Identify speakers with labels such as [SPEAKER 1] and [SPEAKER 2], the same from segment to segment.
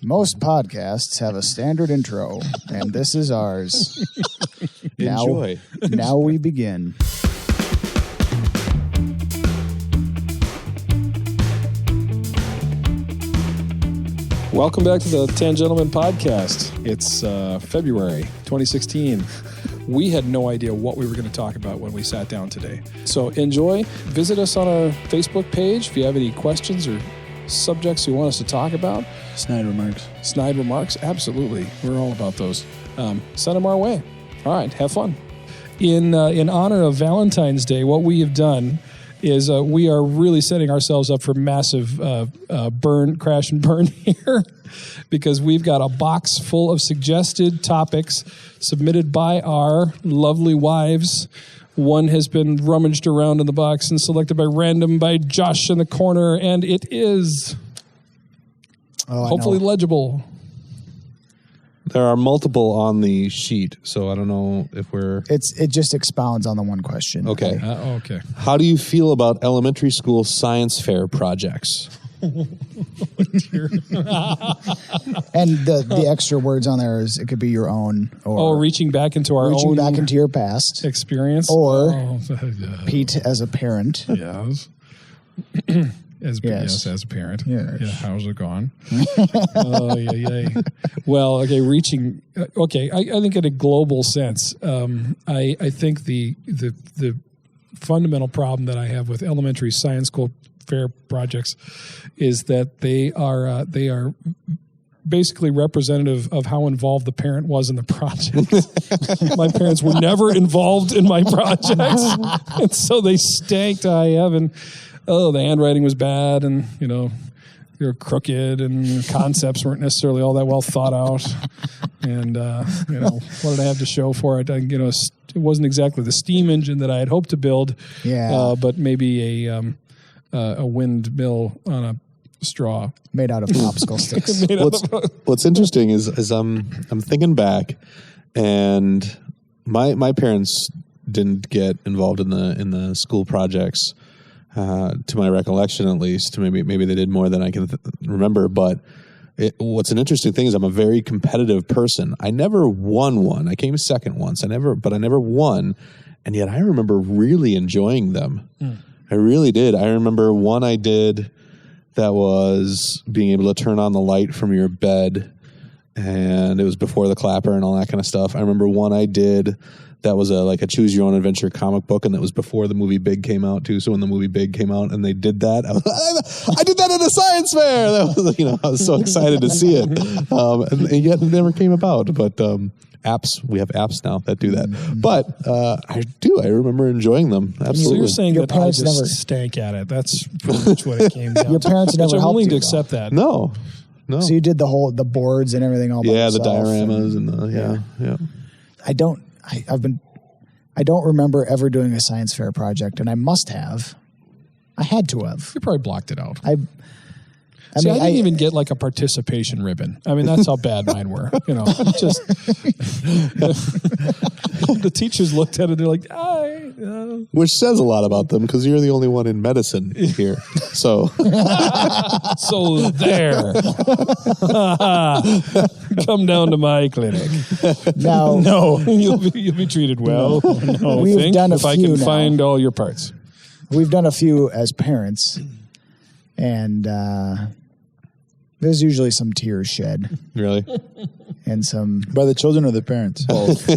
[SPEAKER 1] Most podcasts have a standard intro, and this is ours.
[SPEAKER 2] Enjoy.
[SPEAKER 1] Now we begin.
[SPEAKER 3] Welcome back to the T.A.N.G.E.N.T.L.E.M.E.N podcast. It's February 2016. We had no idea what we were going to talk about when we sat down today. So enjoy. Visit us on our Facebook page if you have any questions or subjects you want us to talk about.
[SPEAKER 1] Snide remarks.
[SPEAKER 3] Snide remarks? Absolutely. We're all about those. Send them our way. All right. Have fun. In honor of Valentine's Day, what we have done is we are really setting ourselves up for massive crash and burn here because we've got a box full of suggested topics submitted by our lovely wives. One has been rummaged around in the box and selected by random by Josh in the corner, and it is hopefully legible.
[SPEAKER 2] There are multiple on the sheet, so I don't know if we're...
[SPEAKER 1] It just expounds on the one question.
[SPEAKER 2] Okay.
[SPEAKER 3] Okay.
[SPEAKER 2] How do you feel about elementary school science fair projects?
[SPEAKER 1] And the extra words on there is it could be your own. Or
[SPEAKER 3] reaching back into
[SPEAKER 1] your past
[SPEAKER 3] experience.
[SPEAKER 1] Or Pete as a parent.
[SPEAKER 3] Yes. As a parent.
[SPEAKER 1] Yes.
[SPEAKER 3] Yeah, how's it gone? Well, okay, reaching. Okay, I think in a global sense, I think the fundamental problem that I have with elementary science school fair projects is that they are basically representative of how involved the parent was in the project. My parents were never involved in my projects, and so they stank to high heaven. Oh, the handwriting was bad, and they were crooked, and concepts weren't necessarily all that well thought out. And what did I have to show for it? It wasn't exactly the steam engine that I had hoped to build.
[SPEAKER 1] Yeah.
[SPEAKER 3] But maybe a windmill on a straw
[SPEAKER 1] made out of popsicle sticks.
[SPEAKER 2] What's interesting is I'm thinking back, and my parents didn't get involved in the school projects. To my recollection, at least, maybe they did more than I can remember. But what's an interesting thing is I'm a very competitive person. I never won one. I came second once. I never won, and yet I remember really enjoying them. I really did. I remember one I did that was being able to turn on the light from your bed, and it was before the clapper and all that kind of stuff. I remember one I did that was like a choose your own adventure comic book, and that was before the movie Big came out too. So when the movie Big came out and they did that, I did that at a science fair. That was, I was so excited to see it, and yet it never came about. But apps, we have apps now that do that. But I remember enjoying them. Absolutely.
[SPEAKER 3] So you're saying
[SPEAKER 1] your
[SPEAKER 3] that
[SPEAKER 1] parents
[SPEAKER 3] I just
[SPEAKER 1] never
[SPEAKER 3] stank at it. That's pretty much what it came down
[SPEAKER 1] Your parents
[SPEAKER 3] to.
[SPEAKER 1] never
[SPEAKER 3] I'm
[SPEAKER 1] helped
[SPEAKER 3] willing
[SPEAKER 1] you,
[SPEAKER 3] to accept that.
[SPEAKER 2] No.
[SPEAKER 1] So you did the boards and everything all by yourself.
[SPEAKER 2] The dioramas and the yeah.
[SPEAKER 1] I don't remember ever doing a science fair project, and I must have. I had to have.
[SPEAKER 3] You probably blocked it out.
[SPEAKER 1] I
[SPEAKER 3] didn't even get like a participation ribbon. I mean, that's how bad mine were. Just the teachers looked at it. They're like,
[SPEAKER 2] which says a lot about them because you're the only one in medicine here. So,
[SPEAKER 3] so there, come down to my clinic. No, you'll be treated well. No,
[SPEAKER 1] we've done a few.
[SPEAKER 3] If I can
[SPEAKER 1] now.
[SPEAKER 3] find all your parts.
[SPEAKER 1] We've done a few as parents, and there's usually some tears shed.
[SPEAKER 2] Really?
[SPEAKER 1] And some...
[SPEAKER 4] By the children or the parents?
[SPEAKER 1] Both.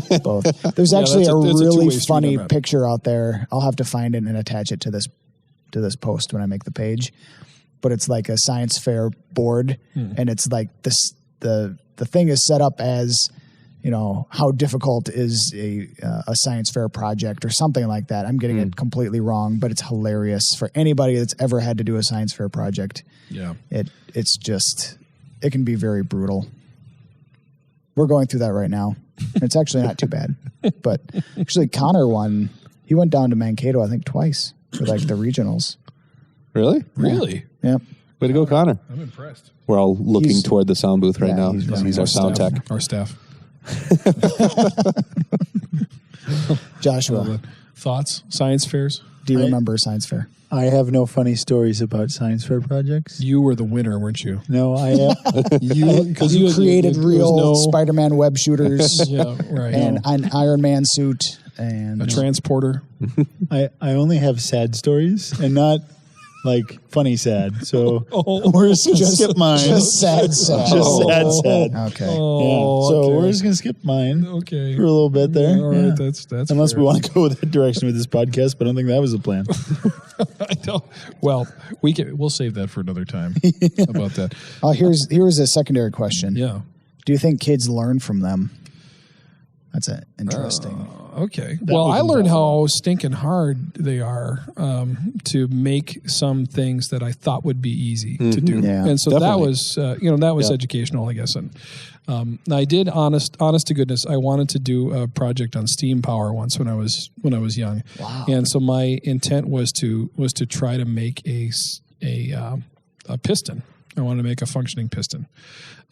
[SPEAKER 1] There's actually a really funny
[SPEAKER 3] street
[SPEAKER 1] picture out there. I'll have to find it and attach it to this post when I make the page. But it's like a science fair board, and it's like this. The thing is set up as, how difficult is a science fair project or something like that. I'm getting it completely wrong, but it's hilarious for anybody that's ever had to do a science fair project.
[SPEAKER 3] Yeah.
[SPEAKER 1] It's just, it can be very brutal. We're going through that right now. It's actually not too bad. But actually Connor he went down to Mankato, I think twice for like the regionals.
[SPEAKER 2] Really?
[SPEAKER 3] Really?
[SPEAKER 1] Yeah.
[SPEAKER 2] Way to go, Connor.
[SPEAKER 3] I'm impressed.
[SPEAKER 2] We're all looking toward the sound booth right now. He's our sound tech.
[SPEAKER 3] Our staff.
[SPEAKER 1] Joshua.
[SPEAKER 3] Thoughts? Science fairs?
[SPEAKER 1] do you remember science fair?
[SPEAKER 4] I have no funny stories about science fair projects.
[SPEAKER 3] You were the winner, weren't you?
[SPEAKER 4] No, I
[SPEAKER 1] Because you created real Spider-Man web shooters
[SPEAKER 3] Yeah, right.
[SPEAKER 1] and an Iron Man suit and
[SPEAKER 3] A transporter.
[SPEAKER 4] I only have sad stories and not like funny sad. So we're just gonna skip mine.
[SPEAKER 1] just sad.
[SPEAKER 4] Just sad.
[SPEAKER 1] Okay.
[SPEAKER 4] Yeah. So
[SPEAKER 3] okay.
[SPEAKER 4] we're just gonna skip mine.
[SPEAKER 3] Okay.
[SPEAKER 4] For a little bit there.
[SPEAKER 3] All right, that's
[SPEAKER 4] Unless
[SPEAKER 3] fair.
[SPEAKER 4] we want to go that direction with this podcast, but I don't think that was the plan.
[SPEAKER 3] I don't. Well, we'll save that for another time. About that.
[SPEAKER 1] Here's a secondary question.
[SPEAKER 3] Yeah.
[SPEAKER 1] Do you think kids learn from them? That's interesting.
[SPEAKER 3] Okay. Well, I learned how stinking hard they are to make some things that I thought would be easy to do.
[SPEAKER 1] Yeah,
[SPEAKER 3] and so
[SPEAKER 2] definitely.
[SPEAKER 3] that was educational, I guess. And I did honest to goodness, I wanted to do a project on steam power once when I was young.
[SPEAKER 1] Wow.
[SPEAKER 3] And so my intent was to try to make a piston. I wanted to make a functioning piston.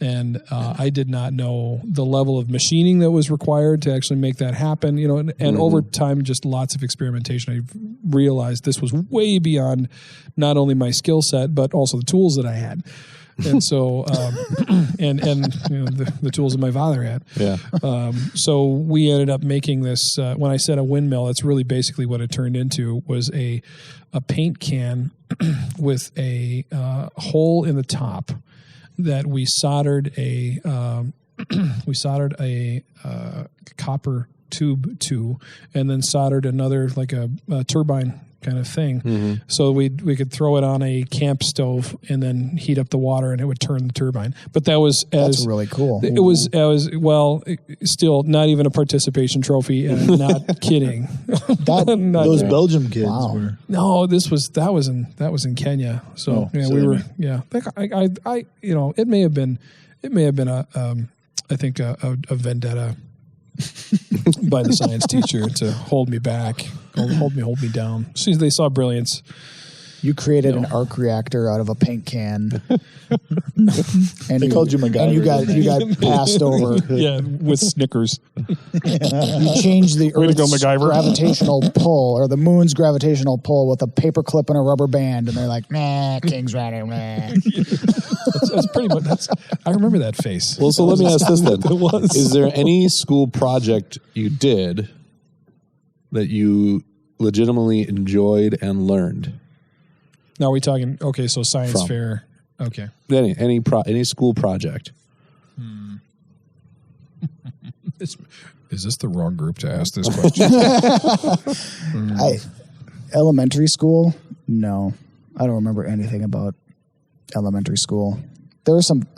[SPEAKER 3] And I did not know the level of machining that was required to actually make that happen. And over time, just lots of experimentation, I realized this was way beyond not only my skill set, but also the tools that I had. And so, and the tools that my father had.
[SPEAKER 2] Yeah.
[SPEAKER 3] So we ended up making this. When I said a windmill, that's really basically what it turned into. Was a paint can with a hole in the top that we soldered a copper tube to, and then soldered another like a turbine kind of thing. So we could throw it on a camp stove and then heat up the water and it would turn the turbine. But that's
[SPEAKER 1] really cool.
[SPEAKER 3] It was still not even a participation trophy, and not kidding.
[SPEAKER 4] Those Belgium kids were.
[SPEAKER 3] No, that was in Kenya. So we were I it may have been I think a vendetta by the science teacher to hold me back, hold me down. Since they saw brilliance.
[SPEAKER 1] You created an arc reactor out of a paint can. And
[SPEAKER 4] They called you MacGyver.
[SPEAKER 1] And you got passed over.
[SPEAKER 3] Yeah, with Snickers.
[SPEAKER 1] You changed the
[SPEAKER 3] Way to go,
[SPEAKER 1] Earth's
[SPEAKER 3] MacGyver.
[SPEAKER 1] gravitational pull or the moon's gravitational pull with a paper clip and a rubber band, and they're like, "Nah, King's right, nah."
[SPEAKER 3] That's pretty much. I remember that face.
[SPEAKER 2] Well, so let me ask this then:
[SPEAKER 3] It was.
[SPEAKER 2] Is there any school project you did that you legitimately enjoyed and learned?
[SPEAKER 3] Now are we talking? Okay, so science
[SPEAKER 2] From.
[SPEAKER 3] fair. Okay.
[SPEAKER 2] Any school project?
[SPEAKER 3] Is this the wrong group to ask this question?
[SPEAKER 1] Elementary school? No, I don't remember anything about elementary school.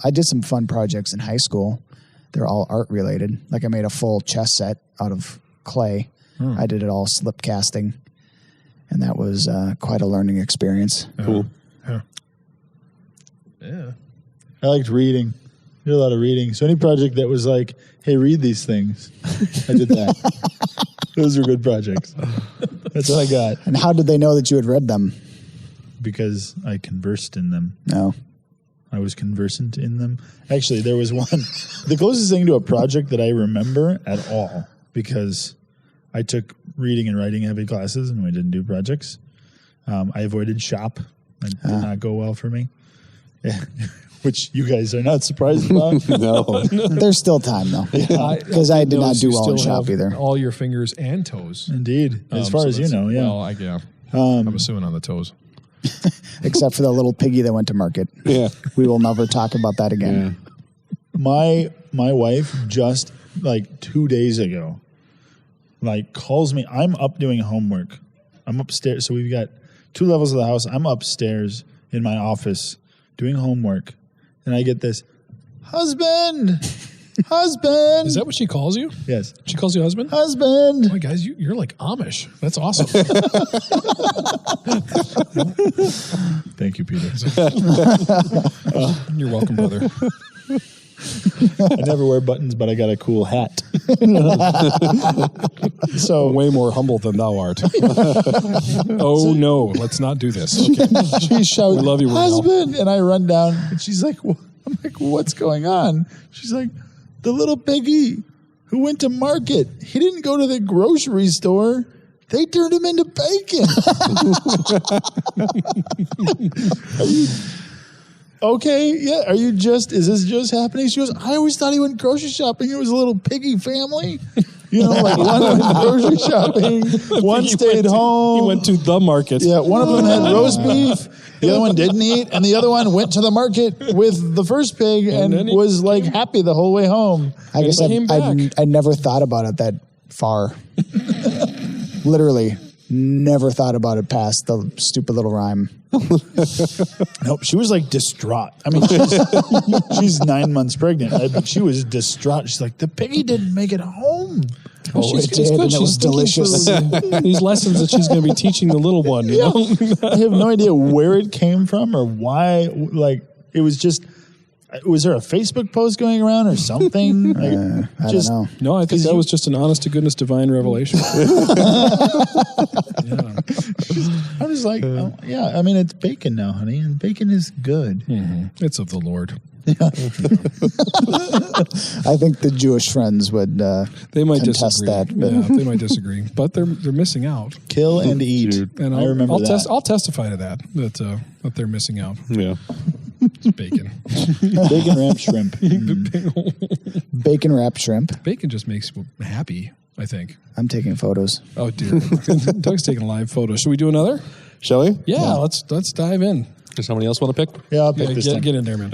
[SPEAKER 1] I did some fun projects in high school. They're all art related. Like I made a full chess set out of clay. I did it all slip casting. And that was quite a learning experience.
[SPEAKER 2] Cool.
[SPEAKER 3] Yeah.
[SPEAKER 4] I liked reading. Did a lot of reading. So any project that was like, hey, read these things, I did that. Those were good projects. That's what I got.
[SPEAKER 1] And how did they know that you had read them?
[SPEAKER 4] Because I conversed in them.
[SPEAKER 1] No.
[SPEAKER 4] I was conversant in them. Actually, there was one. The closest thing to a project that I remember at all, because I took reading and writing heavy classes and we didn't do projects. I avoided shop. It did not go well for me. Yeah. Which you guys are not surprised about.
[SPEAKER 2] No.
[SPEAKER 1] There's still time, though. Because I did not do well in shop either.
[SPEAKER 3] All your fingers and toes.
[SPEAKER 4] Indeed. As far as you know, yeah.
[SPEAKER 3] Well, I'm assuming on the toes.
[SPEAKER 1] Except for the little piggy that went to market.
[SPEAKER 2] Yeah.
[SPEAKER 1] We will never talk about that again.
[SPEAKER 4] My wife just like 2 days ago calls me. I'm up doing homework. I'm upstairs. So we've got 2 levels of the house. I'm upstairs in my office doing homework. And I get this, husband.
[SPEAKER 3] Is that what she calls you?
[SPEAKER 4] Yes.
[SPEAKER 3] She calls you husband?
[SPEAKER 4] Husband.
[SPEAKER 3] Oh my guys, you're like Amish. That's awesome.
[SPEAKER 4] Thank you, Peter.
[SPEAKER 3] You're welcome, brother.
[SPEAKER 4] I never wear buttons, but I got a cool hat.
[SPEAKER 3] So way more humble than thou art. Oh no, let's not do this. Okay.
[SPEAKER 4] She shouts,
[SPEAKER 3] We love you,
[SPEAKER 4] husband, and I run down, and she's like, I'm like, what's going on? She's like, the little piggy who went to market. He didn't go to the grocery store. They turned him into bacon. Okay, yeah. Is this just happening? She goes, I always thought he went grocery shopping. It was a little piggy family. Like one went grocery shopping, one stayed home.
[SPEAKER 3] He went to the market.
[SPEAKER 4] Yeah, one of them had roast beef. The other one didn't eat, and the other one went to the market with the first pig and was like happy the whole way home.
[SPEAKER 1] I guess I never thought about it that far. Literally, never thought about it past the stupid little rhyme.
[SPEAKER 4] Nope, she was like distraught. I mean, she's 9 months pregnant. But she was distraught. She's like, the piggy didn't make it home.
[SPEAKER 1] Oh, it did, and it was delicious.
[SPEAKER 3] These lessons that she's going to be teaching the little one. You know?
[SPEAKER 4] I have no idea where it came from or why. Like, it was just. Was there a Facebook post going around or something?
[SPEAKER 1] I don't know.
[SPEAKER 3] No, I think that was just an honest to goodness divine revelation.
[SPEAKER 4] I was like, yeah, I mean, it's bacon now, honey, and bacon is good.
[SPEAKER 3] Mm-hmm. It's of the Lord.
[SPEAKER 1] I think the Jewish friends would
[SPEAKER 3] they might
[SPEAKER 1] contest
[SPEAKER 3] disagree.
[SPEAKER 1] that. But.
[SPEAKER 3] Yeah, they might disagree, but they're missing out.
[SPEAKER 4] Kill and eat.
[SPEAKER 3] And
[SPEAKER 4] I remember that.
[SPEAKER 3] I'll testify to that they're missing out.
[SPEAKER 2] Yeah.
[SPEAKER 3] It's bacon.
[SPEAKER 4] Bacon wrapped shrimp.
[SPEAKER 1] Bacon wrapped shrimp.
[SPEAKER 3] Bacon just makes you happy, I think.
[SPEAKER 1] I'm taking photos.
[SPEAKER 3] Oh, dear. Doug's taking a live photo. Should we do another?
[SPEAKER 2] Shall we?
[SPEAKER 3] Yeah, let's dive in.
[SPEAKER 2] Does somebody else want to pick?
[SPEAKER 4] Yeah, I'll pick this time.
[SPEAKER 3] Get in there, man.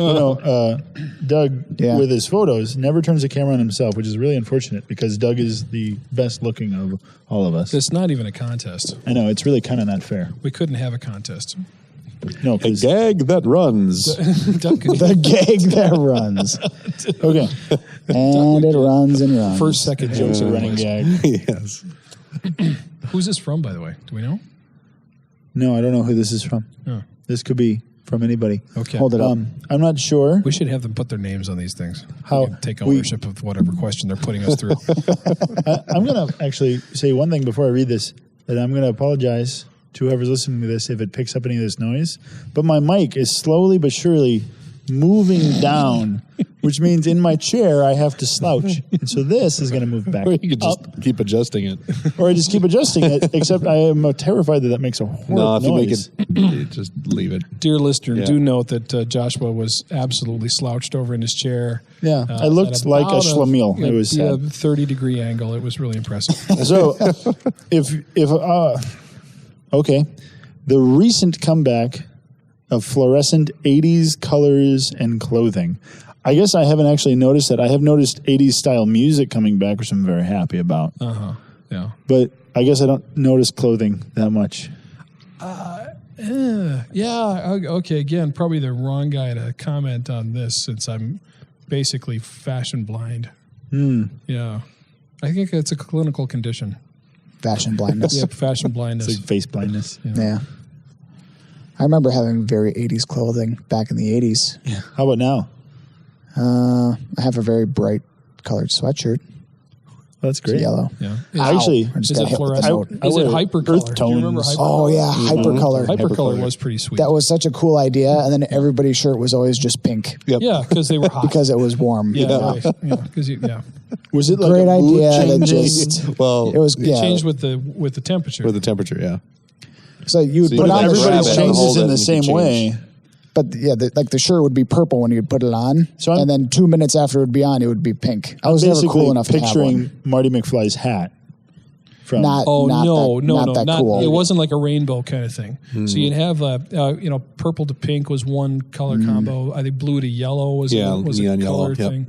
[SPEAKER 4] Doug, with his photos, never turns the camera on himself, which is really unfortunate because Doug is the best looking of all of us.
[SPEAKER 3] It's not even a contest.
[SPEAKER 4] I know, it's really kind of not fair.
[SPEAKER 3] We couldn't have a contest.
[SPEAKER 4] No,
[SPEAKER 2] A gag that runs.
[SPEAKER 1] The gag that runs.
[SPEAKER 4] Okay.
[SPEAKER 1] And it runs and runs.
[SPEAKER 3] First, second
[SPEAKER 4] Joke's
[SPEAKER 3] jokes
[SPEAKER 4] a running gag.
[SPEAKER 2] Yes.
[SPEAKER 3] Who's this from, by the way? Do we know?
[SPEAKER 4] No, I don't know who this is from.
[SPEAKER 3] Oh.
[SPEAKER 4] This could be from anybody.
[SPEAKER 3] Okay.
[SPEAKER 1] Hold it up.
[SPEAKER 4] I'm not sure.
[SPEAKER 3] We should have them put their names on these things.
[SPEAKER 4] How-
[SPEAKER 3] We can take ownership of whatever question they're putting us through.
[SPEAKER 4] I'm going to actually say one thing before I read this, that I'm going to apologize to whoever's listening to this if it picks up any of this noise. But my mic is slowly but surely moving down, which means in my chair I have to slouch. And so this is going to move back
[SPEAKER 2] Or you could just
[SPEAKER 4] up.
[SPEAKER 2] keep adjusting it.
[SPEAKER 4] Or I just keep adjusting it, except I am terrified that makes a horrible
[SPEAKER 2] No, if you make
[SPEAKER 4] noise.
[SPEAKER 2] it, just leave it.
[SPEAKER 3] Dear listener,
[SPEAKER 2] Yeah.
[SPEAKER 3] do note that Joshua was absolutely slouched over in his chair.
[SPEAKER 4] Yeah, I looked
[SPEAKER 3] at
[SPEAKER 4] like a
[SPEAKER 3] about
[SPEAKER 4] schlemiel. It was sad.
[SPEAKER 3] 30-degree angle. It was really impressive.
[SPEAKER 4] So, okay, the recent comeback of fluorescent 80s colors and clothing. I guess I haven't actually noticed that. I have noticed 80s style music coming back, which I'm very happy about.
[SPEAKER 3] Yeah.
[SPEAKER 4] But I guess I don't notice clothing that much.
[SPEAKER 3] Okay. Again, probably the wrong guy to comment on this since I'm basically fashion blind. Yeah. I think it's a clinical condition.
[SPEAKER 1] Fashion blindness.
[SPEAKER 3] Yep, fashion blindness.
[SPEAKER 4] It's like face blindness.
[SPEAKER 1] Yeah. I remember having very 80s clothing back in the 80s.
[SPEAKER 4] Yeah. How about now?
[SPEAKER 1] I have a very bright colored sweatshirt.
[SPEAKER 4] That's great.
[SPEAKER 1] It's yellow.
[SPEAKER 3] Yeah.
[SPEAKER 4] Actually,
[SPEAKER 1] I just
[SPEAKER 3] Is
[SPEAKER 1] got
[SPEAKER 3] it
[SPEAKER 1] hit with the
[SPEAKER 3] fluorescent?
[SPEAKER 1] note.
[SPEAKER 4] I
[SPEAKER 3] Is it
[SPEAKER 4] wear
[SPEAKER 3] hypercolor?
[SPEAKER 4] earth
[SPEAKER 3] Do you remember
[SPEAKER 4] tones.
[SPEAKER 3] hypercolor?
[SPEAKER 1] Oh, yeah, hypercolor.
[SPEAKER 3] Hypercolor was pretty sweet.
[SPEAKER 1] That was such a cool idea. And then everybody's shirt was always just pink
[SPEAKER 2] Yep.
[SPEAKER 3] Yeah, because they were hot.
[SPEAKER 1] because it was warm.
[SPEAKER 3] Right. Yeah, 'cause
[SPEAKER 4] was it like
[SPEAKER 1] Great
[SPEAKER 4] a mood
[SPEAKER 1] idea that
[SPEAKER 4] changing?
[SPEAKER 1] just,
[SPEAKER 2] Well,
[SPEAKER 1] it was,
[SPEAKER 3] it
[SPEAKER 1] yeah.
[SPEAKER 3] changed with the temperature.
[SPEAKER 2] with the temperature, yeah.
[SPEAKER 1] So you would
[SPEAKER 2] So you
[SPEAKER 1] put
[SPEAKER 2] could
[SPEAKER 1] on the
[SPEAKER 2] grab
[SPEAKER 4] Everybody's
[SPEAKER 2] it
[SPEAKER 1] shirt,
[SPEAKER 2] and hold
[SPEAKER 4] changes
[SPEAKER 2] it
[SPEAKER 4] in the
[SPEAKER 2] and you
[SPEAKER 4] same
[SPEAKER 2] can
[SPEAKER 4] way.
[SPEAKER 2] change.
[SPEAKER 1] but yeah, the shirt would be purple when you'd put it on.
[SPEAKER 4] So I'm-
[SPEAKER 1] and then 2 minutes after it would be on, it would be pink. I was never
[SPEAKER 4] Basically
[SPEAKER 1] cool enough to have
[SPEAKER 4] picturing
[SPEAKER 1] one.
[SPEAKER 4] Marty McFly's hat. From
[SPEAKER 1] Not that cool.
[SPEAKER 3] It wasn't like a rainbow kind of thing.
[SPEAKER 2] Hmm.
[SPEAKER 3] So you'd have, purple to pink was one color combo. I think blue to yellow was
[SPEAKER 2] Yeah,
[SPEAKER 3] a
[SPEAKER 2] neon
[SPEAKER 3] color
[SPEAKER 2] yellow, yep.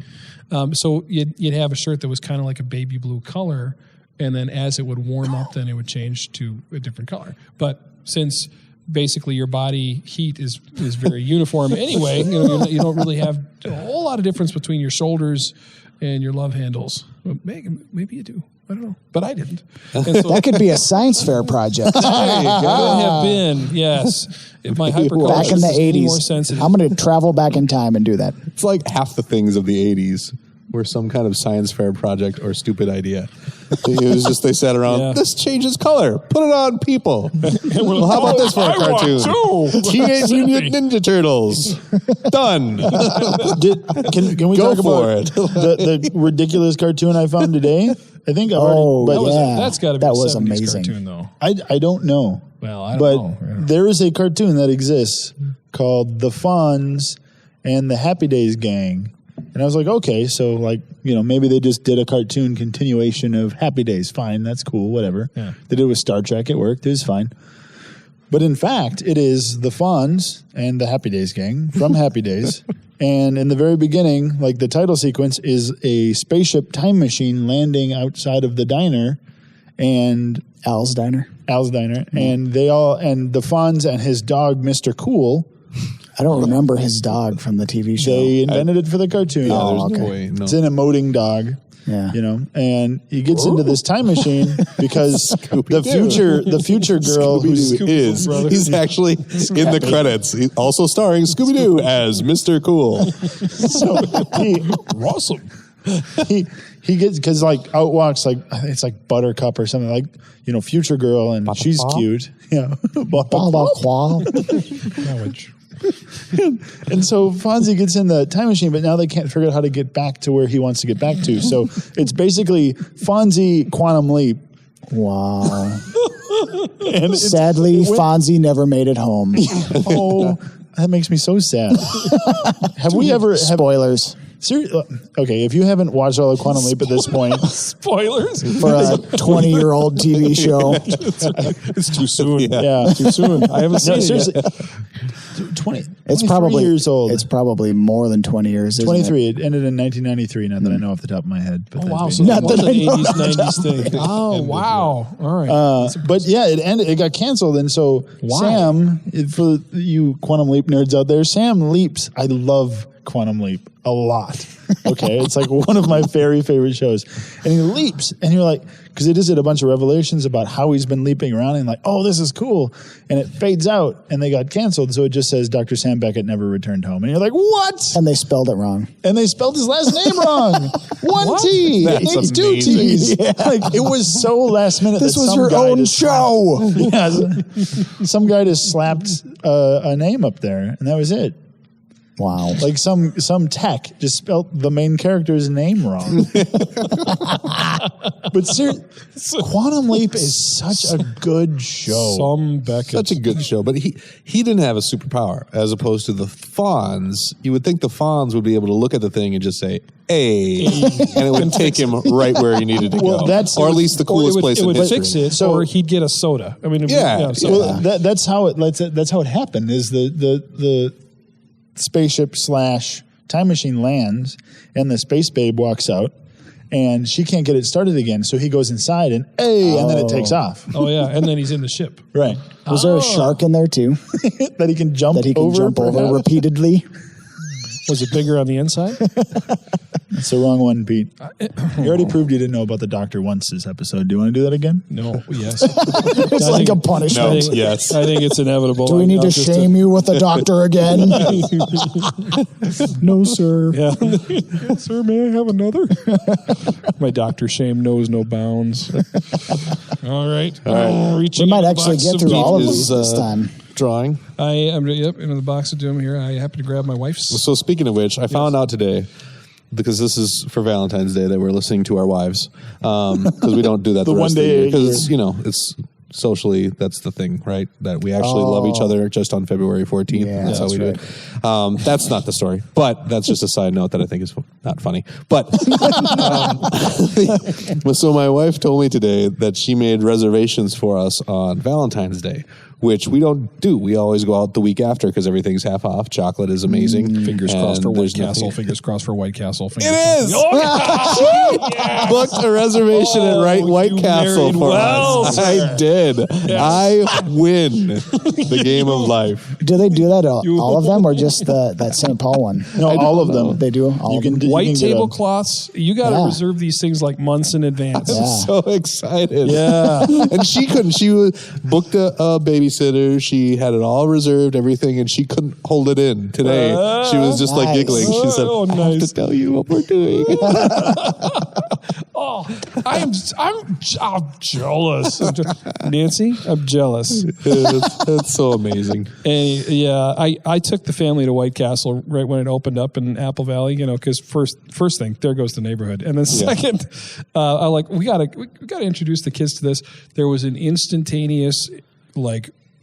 [SPEAKER 3] thing. So you'd have a shirt that was kind of like a baby blue color, and then as it would warm up, then it would change to a different color. But since basically your body heat is very uniform anyway, you don't really have a whole lot of difference between your shoulders and your love handles. Well, maybe you do. I don't know, but I didn't. And so
[SPEAKER 1] That could be a science fair project.
[SPEAKER 3] could have been, yes. If my hypercolor
[SPEAKER 1] Back in the
[SPEAKER 3] was any more
[SPEAKER 1] 80s.
[SPEAKER 3] sensitive.
[SPEAKER 1] I'm going to travel back in time and do that.
[SPEAKER 2] It's like half the things of the 80s were some kind of science fair project or stupid idea. It was just they sat around.
[SPEAKER 3] Yeah.
[SPEAKER 2] This changes color. Put it on people. Well, how about this for a cartoon? Teenage Mutant Ninja Turtles. Done.
[SPEAKER 4] Can we
[SPEAKER 2] Go
[SPEAKER 4] talk
[SPEAKER 2] for
[SPEAKER 4] about
[SPEAKER 2] it.
[SPEAKER 4] the ridiculous cartoon I found today? I think I've already, but
[SPEAKER 3] That's got to be
[SPEAKER 1] that
[SPEAKER 3] a
[SPEAKER 1] was
[SPEAKER 3] 70s
[SPEAKER 1] amazing.
[SPEAKER 3] cartoon, though.
[SPEAKER 4] I don't know.
[SPEAKER 3] Well, I don't
[SPEAKER 4] but
[SPEAKER 3] know. Yeah.
[SPEAKER 4] there is a cartoon that exists called The Fonz and the Happy Days Gang. And I was like, okay, so like, maybe they just did a cartoon continuation of Happy Days. Fine, that's cool, whatever.
[SPEAKER 3] Yeah.
[SPEAKER 4] They did it with Star Trek, it worked, it was fine. But in fact, it is the Fonz and the Happy Days Gang from Happy Days. And in the very beginning, like the title sequence is a spaceship time machine landing outside of the diner and
[SPEAKER 1] Al's Diner.
[SPEAKER 4] And the Fonz and his dog, Mr. Cool,
[SPEAKER 1] I don't remember his dog from the TV show.
[SPEAKER 4] they invented it for the cartoon.
[SPEAKER 2] Yeah, there's
[SPEAKER 1] okay.
[SPEAKER 2] no way. No.
[SPEAKER 4] It's an emoting dog.
[SPEAKER 1] Yeah.
[SPEAKER 4] And he gets into this time machine because the future girl who's
[SPEAKER 2] He's actually in the credits. He's also starring Scooby-Doo as Mr. Cool.
[SPEAKER 3] Awesome.
[SPEAKER 4] he gets, because like out walks like it's like Buttercup or something, like future girl, and she's cute. Yeah. And so Fonzie gets in the time machine, but now they can't figure out how to get back to where he wants to get back to. So it's basically Fonzie Quantum Leap.
[SPEAKER 1] Wow. Sadly, Fonzie never made it home.
[SPEAKER 4] Oh, that makes me so sad. Have we ever...
[SPEAKER 1] Spoilers.
[SPEAKER 4] Okay, if you haven't watched all of Quantum Leap at this point...
[SPEAKER 3] Spoilers?
[SPEAKER 1] For a 20-year-old TV show.
[SPEAKER 3] It's too soon.
[SPEAKER 4] Yeah, too soon.
[SPEAKER 3] I haven't seen it
[SPEAKER 4] seriously.
[SPEAKER 3] yet.
[SPEAKER 4] 23
[SPEAKER 1] It's probably
[SPEAKER 4] years old.
[SPEAKER 1] It's probably more than 20 years.
[SPEAKER 4] 23. It ended in 1993. Not that I know off the top of my head. But
[SPEAKER 3] Wow,
[SPEAKER 4] that's
[SPEAKER 3] so
[SPEAKER 1] Not
[SPEAKER 3] it was
[SPEAKER 1] that
[SPEAKER 3] an
[SPEAKER 1] I know.
[SPEAKER 3] 80s, 90s thing. Oh, wow. All right.
[SPEAKER 4] but yeah, it ended. It got canceled, and so
[SPEAKER 3] Why?
[SPEAKER 4] Sam, for you Quantum Leap nerds out there, Sam leaps. I love Quantum Leap a lot. Okay, it's like one of my very favorite shows, and he leaps, and you're like, because it just did a bunch of revelations about how he's been leaping around, and like, oh, this is cool, and it fades out, and they got canceled, so it just says Dr. Sam Beckett never returned home, and you're like, what?
[SPEAKER 1] And they spelled it wrong.
[SPEAKER 4] And they spelled his last name wrong. One T.
[SPEAKER 2] That's
[SPEAKER 4] It needs two
[SPEAKER 2] amazing.
[SPEAKER 4] T's. Like, it was so last minute.
[SPEAKER 1] This
[SPEAKER 4] that
[SPEAKER 1] was
[SPEAKER 4] some
[SPEAKER 1] your
[SPEAKER 4] guy
[SPEAKER 1] own
[SPEAKER 4] just
[SPEAKER 1] show.
[SPEAKER 4] Yeah, some guy just slapped a name up there, and that was it.
[SPEAKER 1] Wow.
[SPEAKER 4] Like some tech just spelled the main character's name wrong. But seriously, Quantum Leap is such a good show.
[SPEAKER 3] Some Beckett.
[SPEAKER 2] Such a good show, but he didn't have a superpower as opposed to the Fonz. You would think the Fonz would be able to look at the thing and just say, "Hey," and it would take him right where he needed to
[SPEAKER 4] Well,
[SPEAKER 2] go,
[SPEAKER 4] that's-
[SPEAKER 2] or at least the coolest place
[SPEAKER 3] it
[SPEAKER 2] in
[SPEAKER 3] would
[SPEAKER 2] history.
[SPEAKER 3] fix it,
[SPEAKER 4] So-
[SPEAKER 3] or he'd get a soda. I mean,
[SPEAKER 2] Yeah.
[SPEAKER 3] so-
[SPEAKER 4] Well, that's how it happened. Is the spaceship / time machine lands, and the space babe walks out, and she can't get it started again. So he goes inside, and and then it takes off.
[SPEAKER 3] Oh yeah, and then he's in the ship.
[SPEAKER 4] Right,
[SPEAKER 1] Was there a shark in there too
[SPEAKER 4] that he can jump over
[SPEAKER 1] over repeatedly?
[SPEAKER 3] Was it bigger on the inside?
[SPEAKER 4] It's the wrong one, Pete. You already proved you didn't know about the Doctor once this episode. Do you want to do that again?
[SPEAKER 3] No. Yes.
[SPEAKER 1] It's like a punishment.
[SPEAKER 2] No. Yes.
[SPEAKER 3] I think it's inevitable.
[SPEAKER 1] Do we need
[SPEAKER 3] I'll
[SPEAKER 1] to
[SPEAKER 3] just-
[SPEAKER 1] shame you with the doctor again? No, sir.
[SPEAKER 3] Yeah. Sir, may I have another? My doctor shame knows no bounds. All right.
[SPEAKER 1] We might actually get through all of these this time.
[SPEAKER 2] Drawing.
[SPEAKER 3] I am in the box of doom here. I happen to grab my wife's.
[SPEAKER 2] So speaking of which, I found out today, because this is for Valentine's Day, that we're listening to our wives, because we don't do that the
[SPEAKER 4] one
[SPEAKER 2] rest of the
[SPEAKER 4] day
[SPEAKER 2] year,
[SPEAKER 4] a
[SPEAKER 2] because it's socially, that's the thing, right? That we actually love each other just on February 14th.
[SPEAKER 1] Yeah,
[SPEAKER 2] that's how we do it. That's not the story, but that's just a side note that I think is not funny. But so my wife told me today that she made reservations for us on Valentine's Day, which we don't do. We always go out the week after because everything's half off. Chocolate is amazing.
[SPEAKER 3] Fingers crossed for White
[SPEAKER 2] there's
[SPEAKER 3] Castle.
[SPEAKER 2] nothing-
[SPEAKER 3] Fingers crossed for White Castle.
[SPEAKER 2] It is. Booked a reservation at White
[SPEAKER 3] you
[SPEAKER 2] Castle
[SPEAKER 3] married
[SPEAKER 2] for
[SPEAKER 3] well,
[SPEAKER 2] us.
[SPEAKER 3] sir.
[SPEAKER 2] I did. I win the game of life.
[SPEAKER 1] Do they do that all of them, or just that St. Paul one?
[SPEAKER 4] No, all of them.
[SPEAKER 1] They do. All
[SPEAKER 4] You
[SPEAKER 1] of
[SPEAKER 4] can
[SPEAKER 1] them.
[SPEAKER 4] do-
[SPEAKER 3] White
[SPEAKER 4] you can get a-
[SPEAKER 3] tablecloths. You got to
[SPEAKER 1] Yeah.
[SPEAKER 3] reserve these things like months in advance.
[SPEAKER 1] Yeah.
[SPEAKER 2] So excited.
[SPEAKER 3] Yeah.
[SPEAKER 2] And she couldn't. She booked a babysitter. She had it all reserved, everything, and she couldn't hold it in today. She was just like
[SPEAKER 1] Nice.
[SPEAKER 2] giggling. She said,
[SPEAKER 3] Oh,
[SPEAKER 2] I have
[SPEAKER 3] nice.
[SPEAKER 2] to tell you what we're doing.
[SPEAKER 3] Oh, I I'm jealous. Nancy, I'm jealous.
[SPEAKER 2] That's so amazing.
[SPEAKER 3] And yeah, I took the family to White Castle right when it opened up in Apple Valley, because first thing, there goes the neighborhood. And then second, we gotta introduce the kids to this. There was an instantaneous,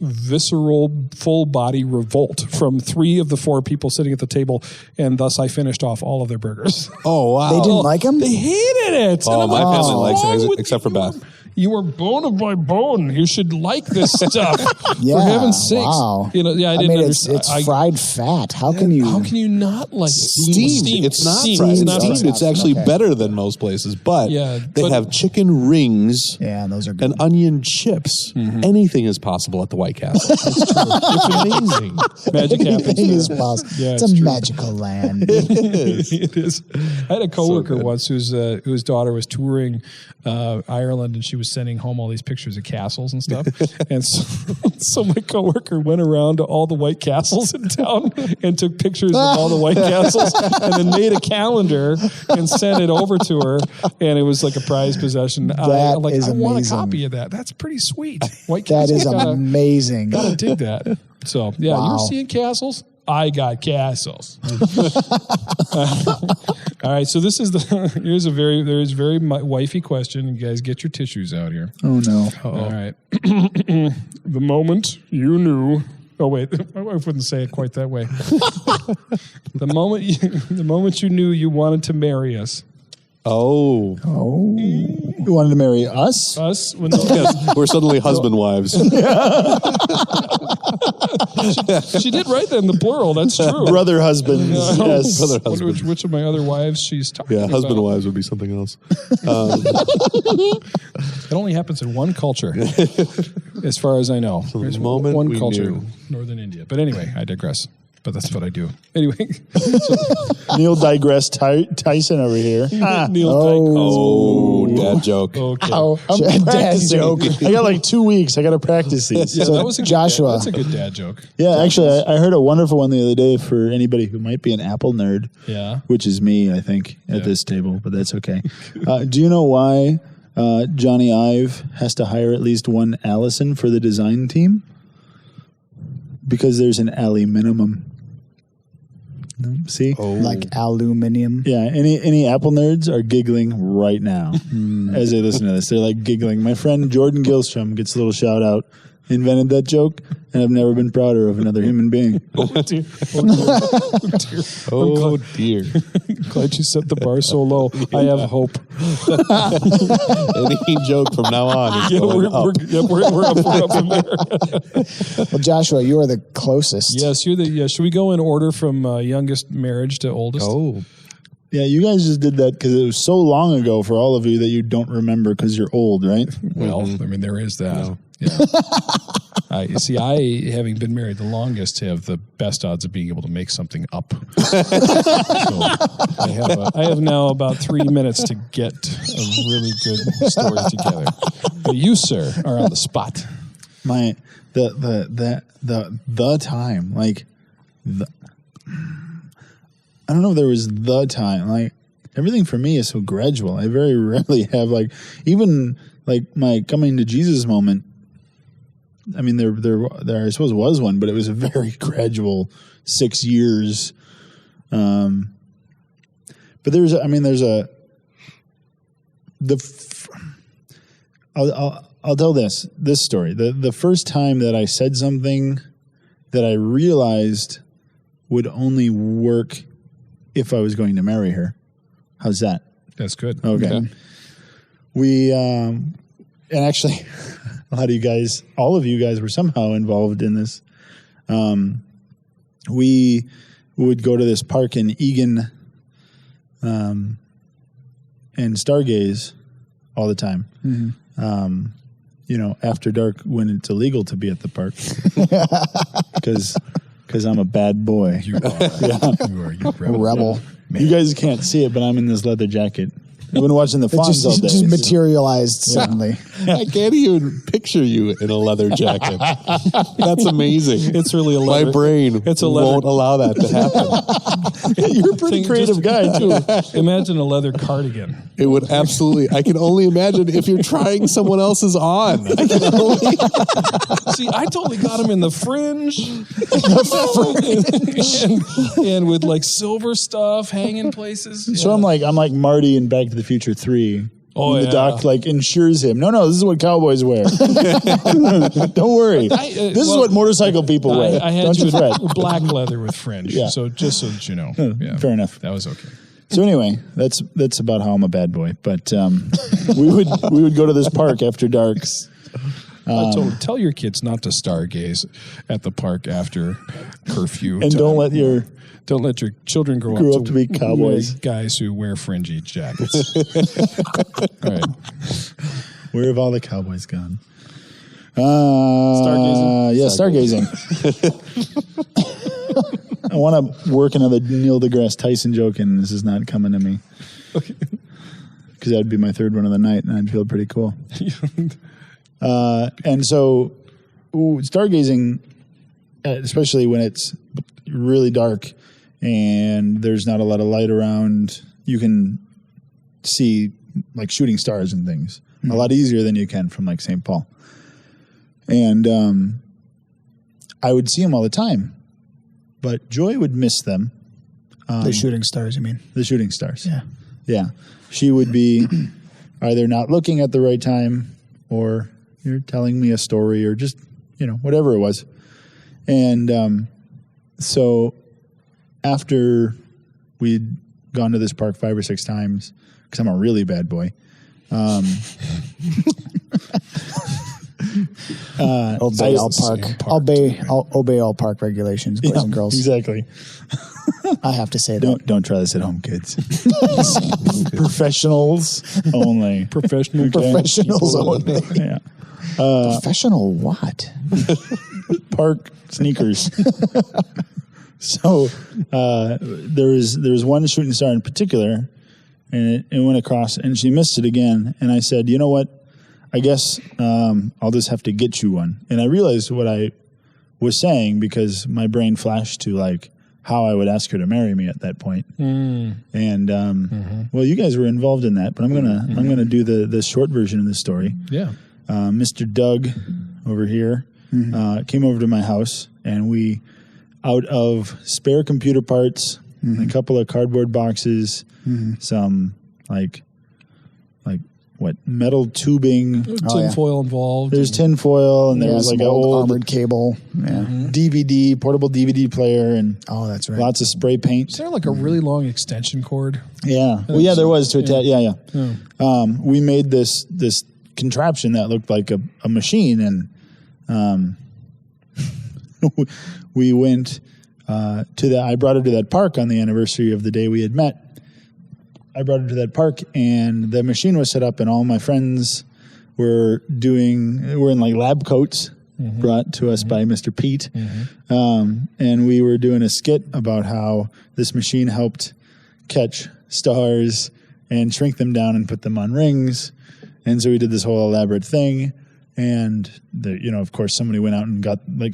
[SPEAKER 3] visceral, full body revolt from 3 of the 4 people sitting at the table, and thus I finished off all of their burgers.
[SPEAKER 2] Oh wow!
[SPEAKER 1] They didn't like them?
[SPEAKER 3] They hated it.
[SPEAKER 2] Oh, my family likes it, except for Beth.
[SPEAKER 3] You are bone of my bone. You should like this stuff.
[SPEAKER 1] Yeah,
[SPEAKER 3] For heaven's sakes.
[SPEAKER 1] wow.
[SPEAKER 3] I didn't understand.
[SPEAKER 1] It's fried fat. How can you
[SPEAKER 3] not like it?
[SPEAKER 2] Steamed. It's not
[SPEAKER 3] Steamed.
[SPEAKER 2] fried.
[SPEAKER 3] It's
[SPEAKER 2] It's
[SPEAKER 3] not
[SPEAKER 2] steamed.
[SPEAKER 3] fried.
[SPEAKER 2] It's actually better than most places, but they have chicken rings
[SPEAKER 1] Yeah, those are good.
[SPEAKER 2] and onion chips. Anything is possible at the White Castle. It's true. It's amazing.
[SPEAKER 3] Magic happens.
[SPEAKER 1] Anything is possible.
[SPEAKER 3] Yeah,
[SPEAKER 1] it's a
[SPEAKER 3] true.
[SPEAKER 1] magical land.
[SPEAKER 3] It is. I had a coworker
[SPEAKER 2] good.
[SPEAKER 3] once whose daughter was touring Ireland, and she was sending home all these pictures of castles and stuff. And so my coworker went around to all the White Castles in town and took pictures of all the White Castles, and then made a calendar and sent it over to her. And it was like a prized possession. I want a
[SPEAKER 1] amazing.
[SPEAKER 3] copy of that. That's pretty sweet. White
[SPEAKER 1] That
[SPEAKER 3] Castles.
[SPEAKER 1] is amazing.
[SPEAKER 3] Gotta dig that. So yeah,
[SPEAKER 1] Wow.
[SPEAKER 3] you're seeing castles. I got castles. All right, so this is there's a very wifey question. You guys get your tissues out here.
[SPEAKER 1] Oh no.
[SPEAKER 3] All right. The moment you knew. Oh wait, my wife wouldn't say it quite that way. The moment you knew you wanted to marry us.
[SPEAKER 2] Oh.
[SPEAKER 1] You wanted to marry us?
[SPEAKER 3] Us?
[SPEAKER 2] Yes, we're suddenly husband wives.
[SPEAKER 3] She did write that in the plural. That's true.
[SPEAKER 4] Brother husbands. Yes.
[SPEAKER 2] Brother
[SPEAKER 3] Wonder
[SPEAKER 2] husbands.
[SPEAKER 3] which of my other wives she's talking
[SPEAKER 2] Yeah,
[SPEAKER 3] about.
[SPEAKER 2] husband wives would be something else.
[SPEAKER 3] It only happens in one culture, as far as I know.
[SPEAKER 2] So the
[SPEAKER 3] There's
[SPEAKER 2] moment
[SPEAKER 3] one
[SPEAKER 2] we
[SPEAKER 3] culture,
[SPEAKER 2] knew.
[SPEAKER 3] Northern India. But anyway, I digress. But that's what I do. Anyway,
[SPEAKER 4] Neil digress. Tyson over here.
[SPEAKER 3] Neil
[SPEAKER 2] Oh, dad joke.
[SPEAKER 3] Okay.
[SPEAKER 4] I'm
[SPEAKER 1] Dad
[SPEAKER 4] practicing.
[SPEAKER 1] joke.
[SPEAKER 4] I got like 2 weeks. I got to practice these.
[SPEAKER 3] Yeah,
[SPEAKER 1] So,
[SPEAKER 3] that was a good
[SPEAKER 1] Joshua.
[SPEAKER 3] That's a good dad joke.
[SPEAKER 4] Yeah, actually, I heard a wonderful one the other day for anybody who might be an Apple nerd.
[SPEAKER 3] Yeah.
[SPEAKER 4] Which is me, I think, at
[SPEAKER 3] Yeah.
[SPEAKER 4] this table, but that's okay. Do you know why Johnny Ive has to hire at least one Allison for the design team? Because there's an alley minimum. No, see?
[SPEAKER 1] Like aluminium.
[SPEAKER 4] Yeah, any Apple nerds are giggling right now as they listen to this. They're like giggling. My friend Jordan Gilstrom gets a little shout out. Invented that joke, and I've never been prouder of another human being.
[SPEAKER 3] Oh, dear.
[SPEAKER 2] Oh, dear.
[SPEAKER 3] Glad you set the bar so low. I have hope.
[SPEAKER 2] Any joke from now on is
[SPEAKER 3] Yeah,
[SPEAKER 2] going up.
[SPEAKER 3] we're up from there.
[SPEAKER 1] Well, Joshua, you are the closest.
[SPEAKER 3] Yes, should we go in order from youngest marriage to oldest?
[SPEAKER 2] Oh,
[SPEAKER 4] Yeah, you guys just did that because it was so long ago for all of you that you don't remember because you're old, right?
[SPEAKER 3] Well, I mean, there is that.
[SPEAKER 2] No.
[SPEAKER 3] Yeah. You see, I, having been married the longest, have the best odds of being able to make something up. So I have now about 3 minutes to get a really good story together. But you, sir, are on the spot.
[SPEAKER 4] The time, like I don't know if there was the time. Like everything for me is so gradual. I very rarely have even my coming to Jesus moment. I mean, there I suppose was one, but it was a very gradual 6 years. But I'll tell this story. The first time that I said something that I realized would only work if I was going to marry her. How's that?
[SPEAKER 3] That's good.
[SPEAKER 4] Okay.
[SPEAKER 3] Yeah.
[SPEAKER 4] We and actually a lot of you guys, all of you guys were somehow involved in this. We would go to this park in Egan and stargaze all the time. Mm-hmm. After dark when it's illegal to be at the park because I'm a bad boy.
[SPEAKER 3] You are.
[SPEAKER 4] Yeah.
[SPEAKER 3] You are. You rebel.
[SPEAKER 1] Rebel.
[SPEAKER 4] You guys can't see it, but I'm in this leather jacket. been watching the Fonz all day.
[SPEAKER 1] Just materialized suddenly.
[SPEAKER 2] I can't even picture you in a leather jacket. That's amazing.
[SPEAKER 3] It's really a leather.
[SPEAKER 2] My brain
[SPEAKER 3] It's a leather.
[SPEAKER 2] won't allow that to happen.
[SPEAKER 4] You're a pretty creative guy, too.
[SPEAKER 3] Imagine a leather cardigan.
[SPEAKER 2] It would absolutely. I can only imagine if you're trying someone else's on. I can only.
[SPEAKER 3] See, I totally got him in the fringe, and with like silver stuff hanging places.
[SPEAKER 4] So I'm like Marty in Back to the Future 3.
[SPEAKER 3] Oh,
[SPEAKER 4] the doc like insures him. No, this is what cowboys wear. Don't worry. This is what motorcycle people wear.
[SPEAKER 3] I had
[SPEAKER 4] Don't you fret.
[SPEAKER 3] black leather with fringe.
[SPEAKER 4] Yeah.
[SPEAKER 3] So just so that you know. Yeah,
[SPEAKER 4] Fair enough.
[SPEAKER 3] That was okay.
[SPEAKER 4] So anyway, that's about how I'm a bad boy. But we would go to this park after dark.
[SPEAKER 3] Tell your kids not to stargaze at the park after curfew.
[SPEAKER 4] And
[SPEAKER 3] time.
[SPEAKER 4] don't let your
[SPEAKER 3] children grow
[SPEAKER 4] up to be cowboys.
[SPEAKER 3] Guys who wear fringy jackets. All right.
[SPEAKER 4] Where have all the cowboys gone?
[SPEAKER 3] Stargazing?
[SPEAKER 4] Yeah, stargazing. I want to work another Neil deGrasse Tyson joke, and this is not coming to me. Because that would be my third one of the night, and I'd feel pretty cool. And so, stargazing, especially when it's really dark and there's not a lot of light around, you can see like shooting stars and things a lot easier than you can from like St. Paul. And I would see them all the time. But Joy would miss them.
[SPEAKER 1] The shooting stars, you mean?
[SPEAKER 4] The shooting stars.
[SPEAKER 1] Yeah.
[SPEAKER 4] Yeah. She would be either not looking at the right time or you're telling me a story or just, whatever it was. And so after we'd gone to this park 5 or 6 times, because I'm a really bad boy,
[SPEAKER 1] Obey all park regulations, boys and girls.
[SPEAKER 4] Exactly.
[SPEAKER 1] I have to say that.
[SPEAKER 4] Don't try this at home, kids. Professionals only.
[SPEAKER 1] Professionals only.
[SPEAKER 4] Yeah.
[SPEAKER 1] Professional what?
[SPEAKER 4] Park sneakers. So there was one shooting star in particular, and it went across, and she missed it again. And I said, you know what? I guess I'll just have to get you one. And I realized what I was saying because my brain flashed to like how I would ask her to marry me at that point. And well, you guys were involved in that, but I'm gonna do the short version of the story.
[SPEAKER 3] Yeah.
[SPEAKER 4] Mr. Doug over here came over to my house, and we, out of spare computer parts, a couple of cardboard boxes, some like metal tubing,
[SPEAKER 3] Tin foil involved.
[SPEAKER 4] There's tin foil, and there's like an old
[SPEAKER 1] armored cable,
[SPEAKER 4] DVD, portable DVD player, and
[SPEAKER 1] that's right.
[SPEAKER 4] lots of spray paint.
[SPEAKER 3] Is there like a really long extension cord?
[SPEAKER 4] Yeah. Well, yeah, there was to attach. Yeah. We made this contraption that looked like a machine, and we went I brought her to that park on the anniversary of the day we had met. I brought her to that park, and the machine was set up, and all my friends were in like lab coats brought to us by Mr. Pete. And we were doing a skit about how this machine helped catch stars and shrink them down and put them on rings. And so we did this whole elaborate thing. And of course, somebody went out and